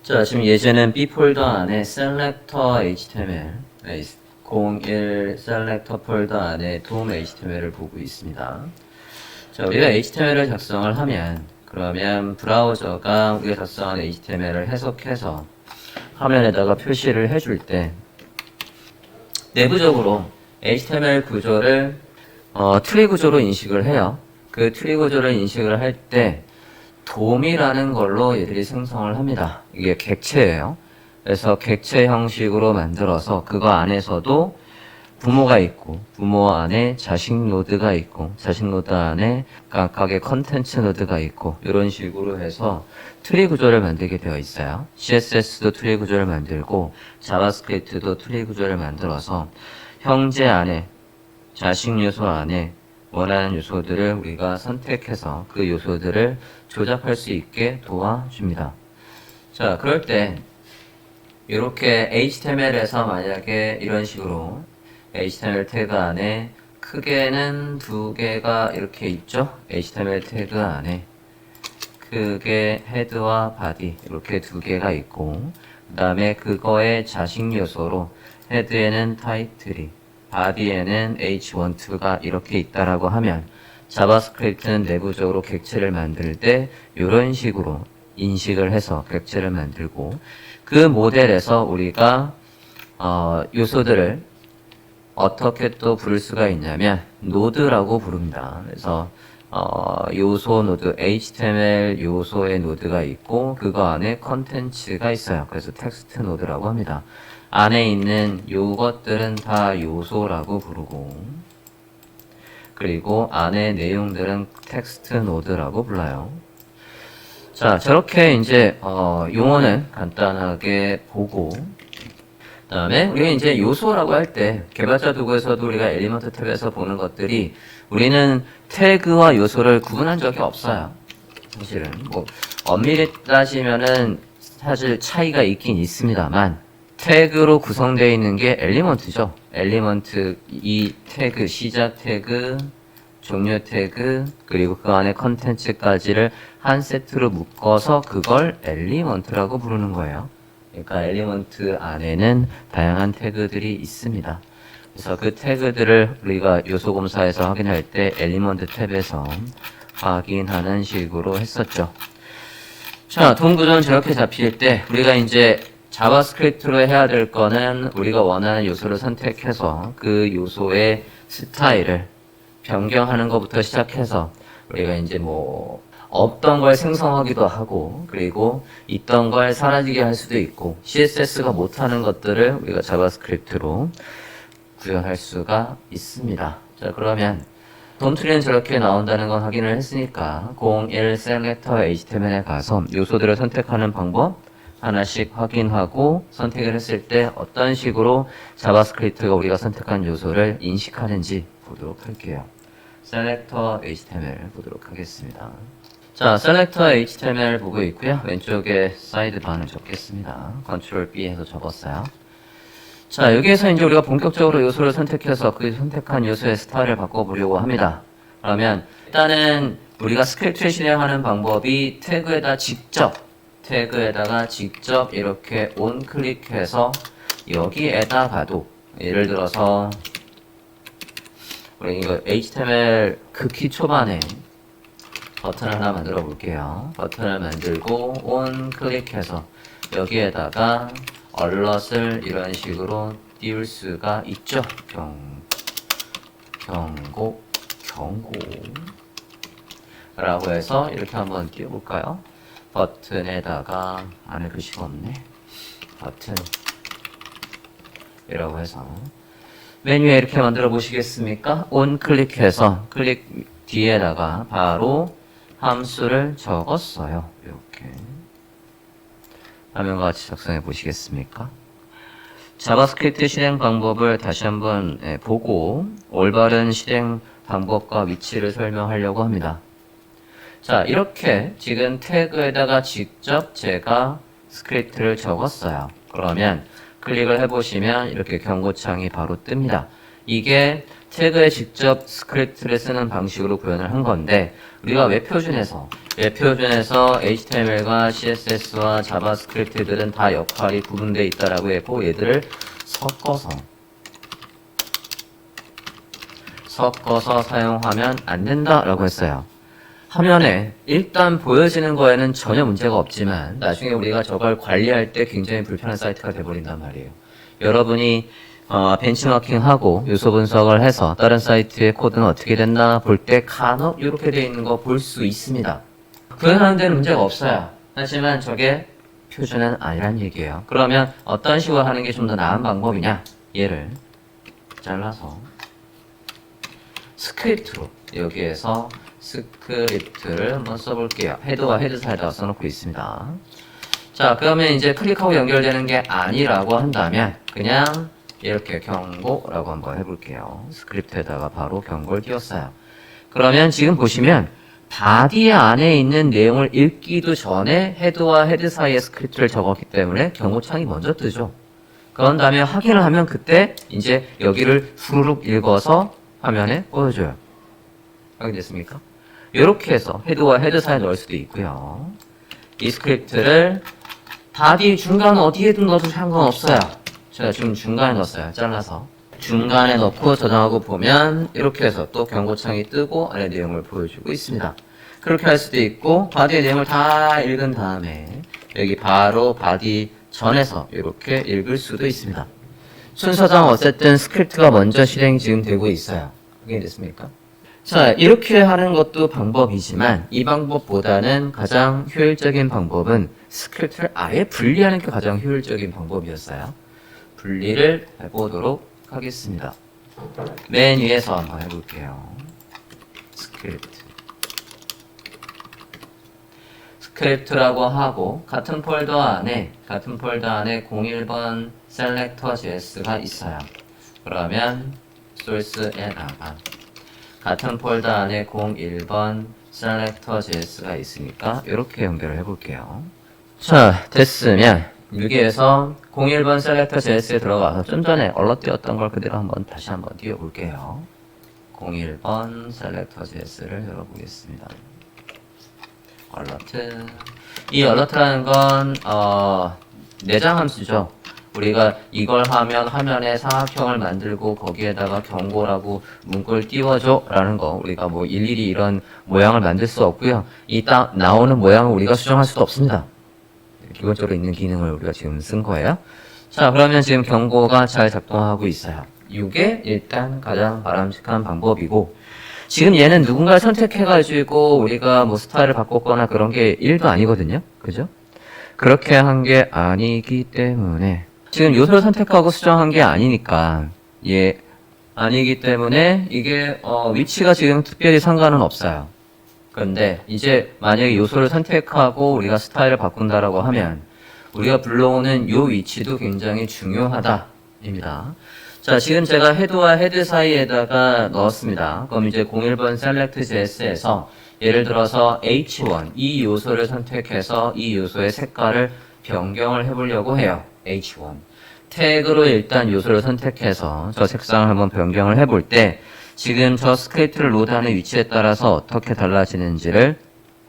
자, 지금 예제는 B 폴더 안에 selector HTML 01 selector 폴더 안에 도움 HTML을 보고 있습니다. 자, 우리가 HTML을 작성을 하면 그러면 브라우저가 우리가 작성한 HTML을 해석해서 화면에다가 표시를 해줄 때 내부적으로 HTML 구조를 트리 구조로 인식을 해요. 그 트리 구조를 인식을 할 때 돔이라는 걸로 얘들이 생성을 합니다. 이게 객체예요. 그래서 객체 형식으로 만들어서 그거 안에서도 부모가 있고 부모 안에 자식 노드가 있고 자식 노드 안에 각각의 컨텐츠 노드가 있고 이런 식으로 해서 트리 구조를 만들게 되어 있어요. CSS도 트리 구조를 만들고 자바스크립트도 트리 구조를 만들어서 형제 안에 자식 요소 안에 원하는 요소들을 우리가 선택해서 그 요소들을 조작할 수 있게 도와줍니다. 자, 그럴 때 이렇게 HTML에서 만약에 이런 식으로 HTML 태그 안에 크게는 두 개가 이렇게 있죠? HTML 태그 안에 크게 헤드와 바디 이렇게 두 개가 있고 그 다음에 그거의 자식 요소로 헤드에는 타이틀이 바디에는 h12가 이렇게 있다라고 하면 자바스크립트는 내부적으로 객체를 만들 때 이런 식으로 인식을 해서 객체를 만들고 그 모델에서 우리가 요소들을 어떻게 또 부를 수가 있냐면 노드라고 부릅니다. 그래서 요소 노드, HTML 요소의 노드가 있고 그거 안에 컨텐츠가 있어요. 그래서 텍스트 노드라고 합니다. 안에 있는 요것들은 다 요소라고 부르고 그리고 안에 내용들은 텍스트 노드라고 불러요. 자, 저렇게 이제 용어는 간단하게 보고 그 다음에 우리가 이제 요소라고 할 때 개발자 도구에서도 우리가 엘리먼트 탭에서 보는 것들이 우리는 태그와 요소를 구분한 적이 없어요. 사실은 뭐 엄밀히 따지면은 사실 차이가 있긴 있습니다만 태그로 구성되어 있는 게 엘리먼트죠. 엘리먼트 이 태그 시작 태그 종료 태그 그리고 그 안에 컨텐츠까지를 한 세트로 묶어서 그걸 엘리먼트라고 부르는 거예요. 그러니까 엘리먼트 안에는 다양한 태그들이 있습니다. 그래서 그 태그들을 우리가 요소 검사에서 확인할 때 엘리먼트 탭에서 확인하는 식으로 했었죠. 자, 돔 구조는 저렇게 잡힐 때 우리가 이제 자바스크립트로 해야 될 거는 우리가 원하는 요소를 선택해서 그 요소의 스타일을 변경하는 것부터 시작해서 우리가 이제 뭐 없던 걸 생성하기도 하고 그리고 있던 걸 사라지게 할 수도 있고 CSS가 못하는 것들을 우리가 자바스크립트로 구현할 수가 있습니다. 자, 그러면 돔 트리는 저렇게 나온다는 건 확인을 했으니까 01 selector HTML에 가서 요소들을 선택하는 방법 하나씩 확인하고 선택을 했을 때 어떤 식으로 자바스크립트가 우리가 선택한 요소를 인식하는지 보도록 할게요. selector HTML 보도록 하겠습니다. 자, selector HTML 보고 있고요. 왼쪽에 사이드바를 적겠습니다. Ctrl B 해서 적었어요. 자, 여기에서 이제 우리가 본격적으로 요소를 선택해서 그 선택한 요소의 스타일을 바꿔보려고 합니다. 그러면 일단은 우리가 스크립트를 실행하는 방법이 태그에다가 직접 이렇게 온클릭해서 여기에다가도 예를 들어서 우리 이거 HTML 극히 초반에 버튼을 하나 만들어 볼게요. 버튼을 만들고 온클릭해서 여기에다가 얼럿을 이런 식으로 띄울 수가 있죠. 경고 라고 해서 이렇게 한번 띄워볼까요? 버튼에다가 안에 글씨가 없네. 버튼 이라고 해서 메뉴에 이렇게 만들어 보시겠습니까? 온 클릭해서 클릭 뒤에다가 바로 함수를 적었어요. 이렇게 화면과 같이 작성해 보시겠습니까? 자바스크립트 실행 방법을 다시 한번 보고 올바른 실행 방법과 위치를 설명하려고 합니다. 자, 이렇게 지금 태그에다가 직접 제가 스크립트를 적었어요. 그러면 클릭을 해보시면 이렇게 경고창이 바로 뜹니다. 이게 태그에 직접 스크립트를 쓰는 방식으로 구현을 한 건데 우리가 웹 표준에서 웹 표준에서 HTML과 CSS와 자바스크립트들은 다 역할이 구분되어 있다라고 했고 얘들을 섞어서 사용하면 안 된다라고 했어요. 화면에 일단 보여지는 거에는 전혀 문제가 없지만 나중에 우리가 저걸 관리할 때 굉장히 불편한 사이트가 돼버린단 말이에요. 여러분이 벤치마킹하고 요소 분석을 해서 다른 사이트의 코드는 어떻게 됐나 볼 때 간혹 이렇게 돼 있는 거 볼 수 있습니다. 구현하는 데는 문제가 없어요. 하지만 저게 표준은 아니란 얘기예요. 그러면 어떤 식으로 하는 게 좀 더 나은 방법이냐? 얘를 잘라서 스크립트로 여기에서 스크립트를 한번 써볼게요. 헤드와 헤드 사이에다 써놓고 있습니다. 자, 그러면 이제 클릭하고 연결되는 게 아니라고 한다면 그냥 이렇게 경고라고 한번 해볼게요. 스크립트에다가 바로 경고를 띄웠어요. 그러면 지금 보시면 바디 안에 있는 내용을 읽기도 전에 헤드와 헤드 사이에 스크립트를 적었기 때문에 경고창이 먼저 뜨죠. 그런 다음에 확인을 하면 그때 이제 여기를 후루룩 읽어서 화면에 보여줘요. 확인됐습니까? 이렇게 해서 헤드와 헤드 사이에 넣을 수도 있고요. 이 스크립트를 바디 중간 어디에든 넣어도 상관없어요. 제가 지금 중간에 넣었어요. 잘라서. 중간에 넣고 저장하고 보면 이렇게 해서 또 경고창이 뜨고 안에 내용을 보여주고 있습니다. 그렇게 할 수도 있고 바디의 내용을 다 읽은 다음에 여기 바로 바디 전에서 이렇게 읽을 수도 있습니다. 순서상 어쨌든 스크립트가 먼저 실행이 지금 되고 있어요. 그게 됐습니까? 자, 이렇게 하는 것도 방법이지만 이 방법보다는 가장 효율적인 방법은 스크립트를 아예 분리하는 게 가장 효율적인 방법이었어요. 분리를 해보도록 하겠습니다. 맨 위에서 한번 해볼게요. 스크립트라고 하고 같은 폴더 안에 01번 selector.js가 있어요. 그러면 source에 나가 같은 폴더 안에 01번 selector.js가 있으니까 이렇게 연결을 해볼게요. 자, 됐으면 여기에서 01번 selector.js에 들어가서 좀 전에 얼럿 띄웠던 걸 그대로 다시 한번 띄워볼게요. 01번 selector.js를 열어보겠습니다. 얼러트. 이 얼러트라는 건 내장 함수죠. 우리가 이걸 하면 화면에 사각형을 만들고 거기에다가 경고라고 문구를 띄워줘 라는 거 우리가 뭐 일일이 이런 모양을 만들 수 없고요. 이 딱 나오는 모양을 우리가 수정할 수도 없습니다. 기본적으로 있는 기능을 우리가 지금 쓴 거예요. 자, 그러면 지금 경고가 잘 작동하고 있어요. 이게 일단 가장 바람직한 방법이고 지금 얘는 누군가를 선택해가지고 우리가 뭐 스타일을 바꿨거나 그런 게 1도 아니거든요. 그죠? 그렇게 한 게 아니기 때문에 지금 요소를 선택하고 수정한 게 아니니까 아니기 때문에 이게 위치가 지금 특별히 상관은 없어요. 그런데 이제 만약에 요소를 선택하고 우리가 스타일을 바꾼다라고 하면 우리가 불러오는 요 위치도 굉장히 중요하다입니다. 자, 지금 제가 헤드와 헤드 사이에다가 넣었습니다. 그럼 이제 01번 selectJS에서 예를 들어서 H1 이 요소를 선택해서 이 요소의 색깔을 변경을 해보려고 해요. H1 태그로 일단 요소를 선택해서 저 색상을 한번 변경을 해볼 때 지금 저 스크립트를 로드하는 위치에 따라서 어떻게 달라지는지를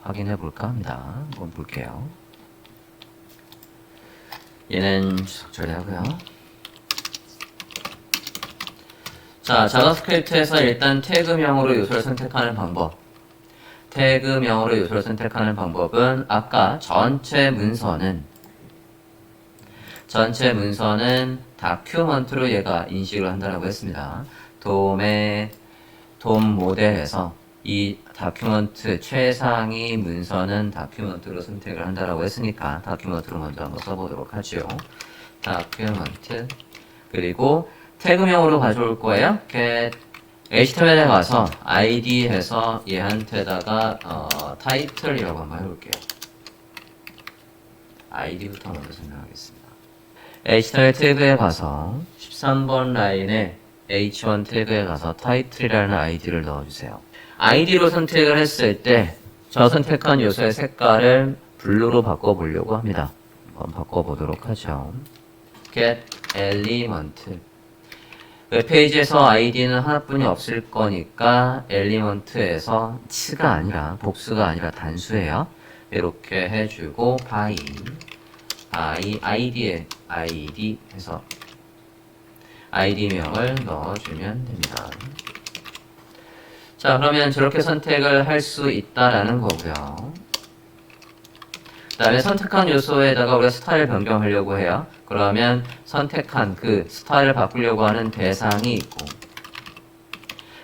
확인해 볼까 합니다. 한번 볼게요. 얘는 추석 처리하고요. 자, 자바스크립트에서 일단 태그명으로 요소를 선택하는 방법. 태그명으로 요소를 선택하는 방법은 아까 전체 문서는 다큐먼트로 얘가 인식을 한다라고 했습니다. 돔 모델에서 이 다큐먼트 최상위 문서는 다큐먼트로 선택을 한다라고 했으니까 다큐먼트로 먼저 한번 써보도록 하죠. 다큐먼트 그리고 태그명으로 가져올 거예요. get HTML에 가서 id 해서 얘한테다가 title이라고 한번 해볼게요. id부터 먼저 설명하겠습니다. HTML 태그에 가서 13번 라인에 h1 태그에 가서 title이라는 id를 넣어주세요. id로 선택을 했을 때 저 선택한 요소의 색깔을 블루로 바꿔보려고 합니다. 한번 바꿔보도록 하죠. get element 웹페이지에서 아이디는 하나뿐이 없을 거니까 엘리먼트에서 츠가 아니라 복수가 아니라 단수예요. 이렇게 해주고 by id에 id 해서 id명을 넣어주면 됩니다. 자, 그러면 저렇게 선택을 할 수 있다라는 거고요. 그 다음에 선택한 요소에다가 우리가 스타일 변경하려고 해요. 그러면 선택한 그 스타일을 바꾸려고 하는 대상이 있고,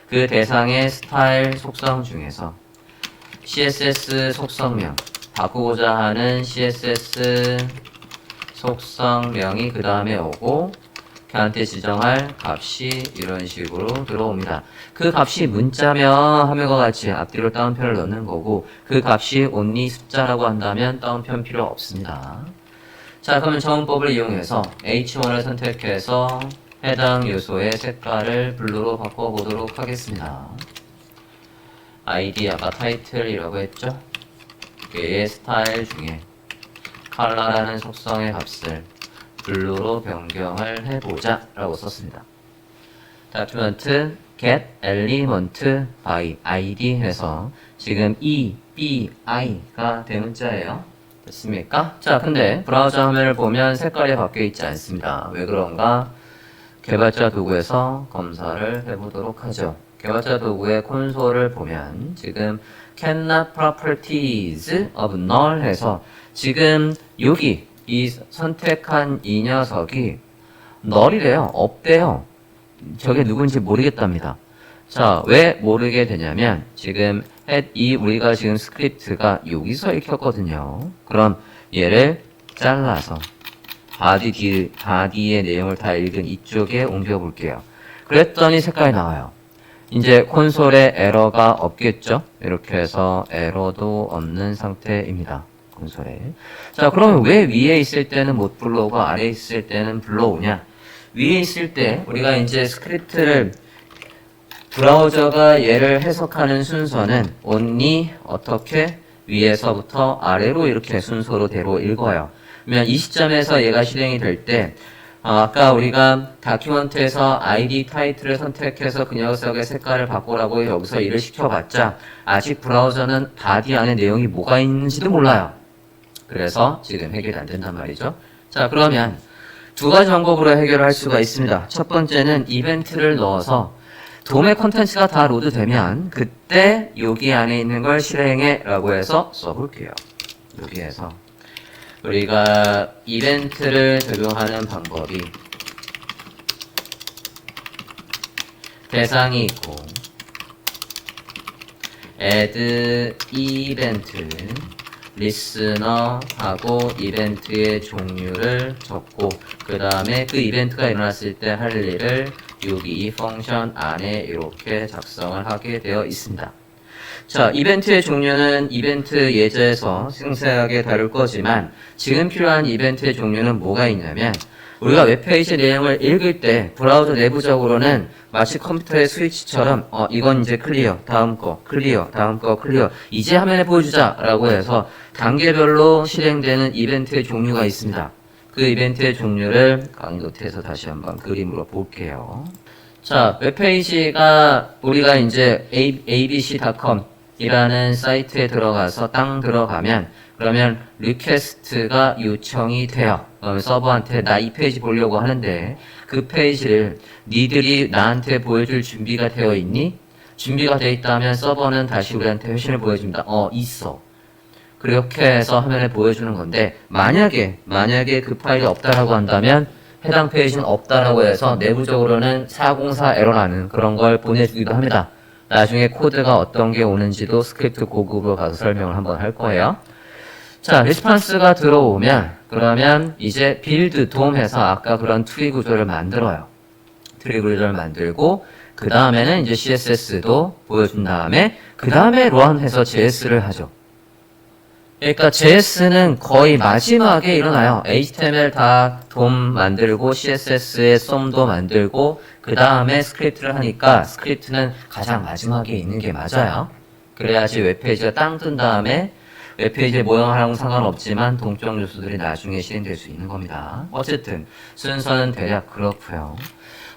그 대상의 스타일 속성 중에서 CSS 속성명, 바꾸고자 하는 CSS 속성명이 그 다음에 오고, 걔한테 지정할 값이 이런 식으로 들어옵니다. 그 값이 문자면 화면과 같이 앞뒤로 따옴표를 넣는 거고, 그 값이 only 숫자라고 한다면 따옴표는 필요 없습니다. 자, 그러면 정원법을 이용해서 H1을 선택해서 해당 요소의 색깔을 블루로 바꿔보도록 하겠습니다. ID 아까 타이틀이라고 했죠? 얘의 스타일 중에 컬러라는 속성의 값을 블루로 변경을 해보자 라고 썼습니다. 다큐멘트 get element by id 해서 지금 e, b, i가 대문자예요. 됐습니까? 자, 근데 브라우저 화면을 보면 색깔이 바뀌어 있지 않습니다. 왜 그런가? 개발자 도구에서 검사를 해보도록 하죠. 개발자 도구의 콘솔을 보면 지금 cannot properties of null 해서 지금 여기 이 선택한 이 녀석이 null이래요. 없대요. 저게 누군지 모르겠답니다. 자, 왜 모르게 되냐면 지금 이 우리가 지금 스크립트가 여기서 읽혔거든요. 그럼 얘를 잘라서 바디의 내용을 다 읽은 이쪽에 옮겨 볼게요. 그랬더니 색깔이 나와요. 이제 콘솔에 에러가 없겠죠? 이렇게 해서 에러도 없는 상태입니다. 콘솔에. 자, 그러면 왜 위에 있을 때는 못 불러오고 아래에 있을 때는 불러오냐? 위에 있을 때 우리가 이제 스크립트를 브라우저가 얘를 해석하는 순서는 only 어떻게 위에서부터 아래로 이렇게 순서로 대로 읽어요. 그러면 이 시점에서 얘가 실행이 될 때 아까 우리가 다큐먼트에서 ID 타이틀을 선택해서 그 녀석의 색깔을 바꾸라고 여기서 일을 시켜봤자 아직 브라우저는 바디 안에 내용이 뭐가 있는지도 몰라요. 그래서 지금 해결이 안 된단 말이죠. 자, 그러면 두 가지 방법으로 해결할 수가 있습니다. 첫 번째는 이벤트를 넣어서 도매 콘텐츠가 다 로드되면 그때 여기 안에 있는 걸 실행해 라고 해서 써볼게요. 여기에서 우리가 이벤트를 적용하는 방법이 대상이 있고 add event listener하고 이벤트의 종류를 적고 그 다음에 그 이벤트가 일어났을 때 할 일을 여기 이 펑션 안에 이렇게 작성을 하게 되어 있습니다. 자, 이벤트의 종류는 이벤트 예제에서 상세하게 다룰 거지만 지금 필요한 이벤트의 종류는 뭐가 있냐면 우리가 웹페이지 내용을 읽을 때 브라우저 내부적으로는 마치 컴퓨터의 스위치처럼 이건 이제 클리어, 다음 거 클리어, 다음 거 클리어 이제 화면에 보여주자 라고 해서 단계별로 실행되는 이벤트의 종류가 있습니다. 그 이벤트의 종류를 강의 노트에서 다시 한번 그림으로 볼게요. 자, 웹페이지가 우리가 이제 abc.com 이라는 사이트에 들어가서 땅 들어가면 그러면 리퀘스트가 요청이 돼요. 서버한테 나 이 페이지 보려고 하는데 그 페이지를 니들이 나한테 보여줄 준비가 되어 있니? 준비가 되어 있다면 서버는 다시 우리한테 회신을 보여줍니다. 있어. 그렇게 해서 화면에 보여주는 건데 만약에 그 파일이 없다라고 한다면 해당 페이지는 없다라고 해서 내부적으로는 404 에러라는 그런 걸 보내주기도 합니다. 나중에 코드가 어떤 게 오는지도 스크립트 고급으로 가서 설명을 한번 할 거예요. 자, 리스폰스가 들어오면 그러면 이제 빌드 돔 해서 아까 그런 트리 구조를 만들어요. 트리 구조를 만들고 그 다음에는 이제 CSS도 보여준 다음에 그 다음에 run 해서 JS를 하죠. 그러니까 JS는 거의 마지막에 일어나요. HTML 다 돔 만들고 CSS의 썸도 만들고 그 다음에 스크립트를 하니까 스크립트는 가장 마지막에 있는 게 맞아요. 그래야지 웹페이지가 땅 뜬 다음에 웹페이지의 모양하고는 상관없지만 동적 요소들이 나중에 실행될 수 있는 겁니다. 어쨌든 순서는 대략 그렇고요.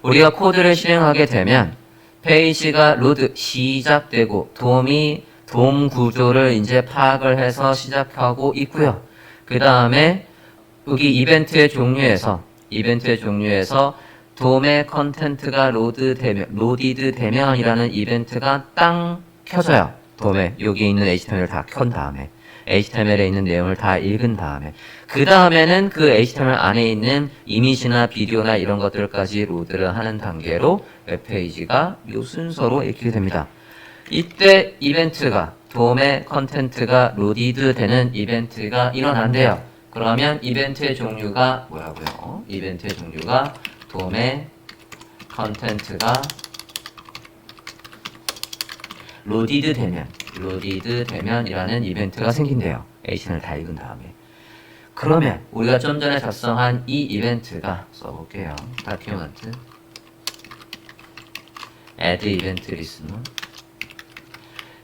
우리가 코드를 실행하게 되면 페이지가 로드 시작되고 돔 구조를 이제 파악을 해서 시작하고 있고요. 그 다음에 여기 이벤트의 종류에서 돔의 컨텐트가 로디드 되면이라는 이벤트가 땅 켜져요. 돔에 여기 있는 HTML을 다 켠 다음에 HTML에 있는 내용을 다 읽은 다음에 그 다음에는 그 HTML 안에 있는 이미지나 비디오나 이런 것들까지 로드를 하는 단계로 웹페이지가 이 순서로 읽히게 됩니다. 이때 이벤트가 돔의 컨텐트가 로디드 되는 이벤트가 일어난대요. 그러면 이벤트의 종류가 뭐라고요? 이벤트의 종류가 돔의 컨텐트가 로디드 되면이라는 이벤트가 생긴대요. HTML 다 읽은 다음에. 그러면 우리가 좀 전에 작성한 이 이벤트가 써볼게요. 다큐멘트 add event listener.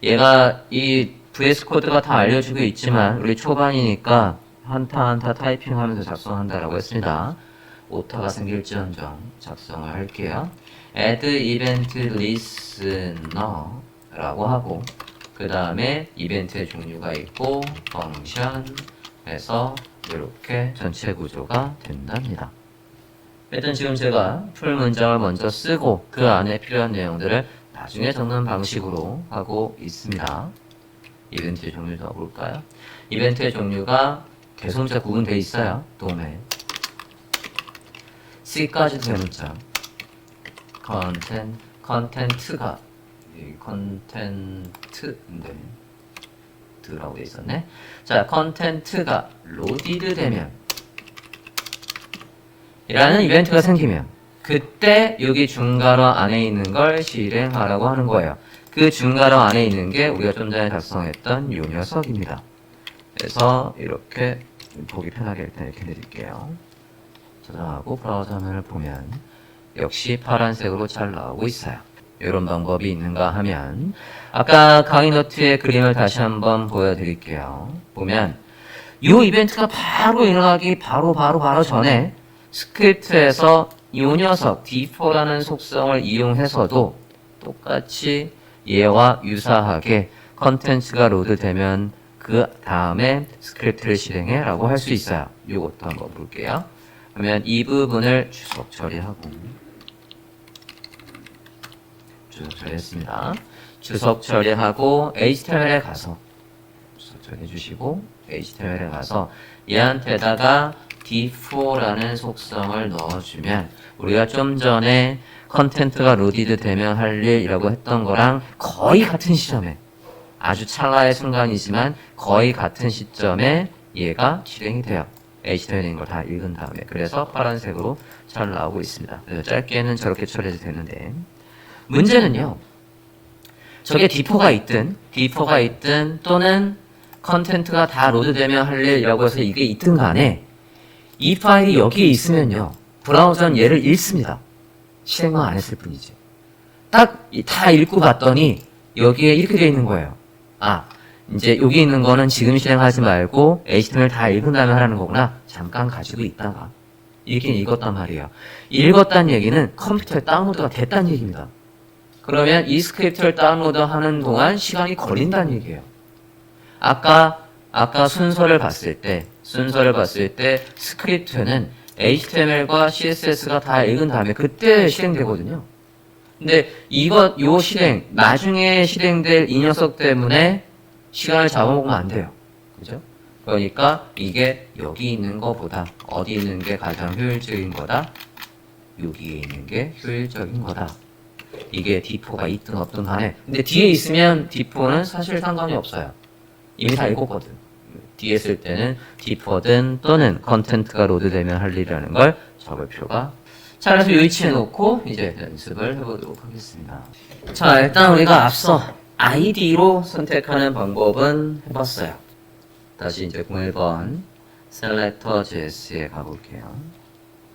얘가 이 VS 코드가 다 알려주고 있지만 우리 초반이니까 한타 타이핑하면서 작성한다라고 했습니다. 오타가 생길지언정 작성을 할게요. add event listener 라고 하고 그 다음에 이벤트의 종류가 있고 펑션 해서 이렇게 전체 구조가 된답니다. 일단 지금 제가 풀 문장을 먼저 쓰고 그 안에 필요한 내용들을 나중에 적는 방식으로 하고 있습니다. 이벤트의 종류도 볼까요? 이벤트의 종류가 개선자 구분되어 있어요. 돔에 C까지 대문자 컨텐트가 컨텐트인데 드라고 돼 있었네. 자, 컨텐트가 로디드 되면 이라는 이벤트가 생기면 그때 여기 중괄호 안에 있는 걸 실행하라고 하는 거예요. 그 중괄호 안에 있는 게 우리가 좀 전에 작성했던 요 녀석입니다. 그래서 이렇게 보기 편하게 일단 이렇게 내릴게요. 저장하고 브라우저 화면을 보면 역시 파란색으로 잘 나오고 있어요. 이런 방법이 있는가 하면 아까 강의 노트의 그림을 다시 한번 보여드릴게요. 보면 이 이벤트가 바로 일어나기 바로 전에 스크립트에서 이 녀석 D4라는 속성을 이용해서도 똑같이 얘와 유사하게 컨텐츠가 로드되면 그 다음에 스크립트를 실행해 라고 할 수 있어요. 이것도 한번 볼게요. 그러면 이 부분을 주석 처리하고 주석 처리했습니다. 주석 처리하고 HTML에 가서 주석 처리해 주시고 HTML에 가서 얘한테다가 D4라는 속성을 넣어주면 우리가 좀 전에 컨텐트가 로디드 되면 할 일이라고 했던 거랑 거의 같은 시점에 아주 찰나의 순간이지만 거의 같은 시점에 얘가 실행이 돼요. HTML인 걸 다 읽은 다음에. 그래서 파란색으로 잘 나오고 있습니다. 짧게는 저렇게 처리해도 되는데 문제는요. 저게 D4가 있든 또는 컨텐트가 다 로드되면 할 일이라고 해서 이게 있든 간에 이 파일이 여기에 있으면요. 브라우저는 얘를 읽습니다. 실행만 안 했을 뿐이지. 딱 다 읽고 봤더니 여기에 이렇게 되어 있는 거예요. 아, 이제 여기 있는 거는 지금 실행하지 말고 HTML 다 읽은 다음에 하라는 거구나. 잠깐 가지고 있다가 읽긴 읽었단 말이에요. 읽었다는 얘기는 컴퓨터에 다운로드가 됐다는 얘기입니다. 그러면 이 스크립트를 다운로드하는 동안 시간이 걸린다는 얘기예요. 아까 순서를 봤을 때 스크립트는 HTML과 CSS가 다 읽은 다음에 그때 실행되거든요. 근데 요 실행, 나중에 실행될 이 녀석 때문에 시간을 잡아먹으면 안 돼요. 그죠? 그러니까 이게 여기 있는 거보다 어디 있는 게 가장 효율적인 거다? 여기에 있는 게 효율적인 거다. 이게 D4가 있든 없든 간에. 근데 뒤에 있으면 D4는 사실 상관이 없어요. 이미 다 읽었거든. 뒤에 쓸 때는 D4든 또는 컨텐트가 로드되면 할 일이라는 걸 적을 필요가. 자, 그래서 이 위치에 놓고 이제 연습을 해보도록 하겠습니다. 자, 일단 우리가 앞서 ID로 선택하는 방법은 해봤어요. 다시 이제 01번 셀렉터 JS에 가볼게요.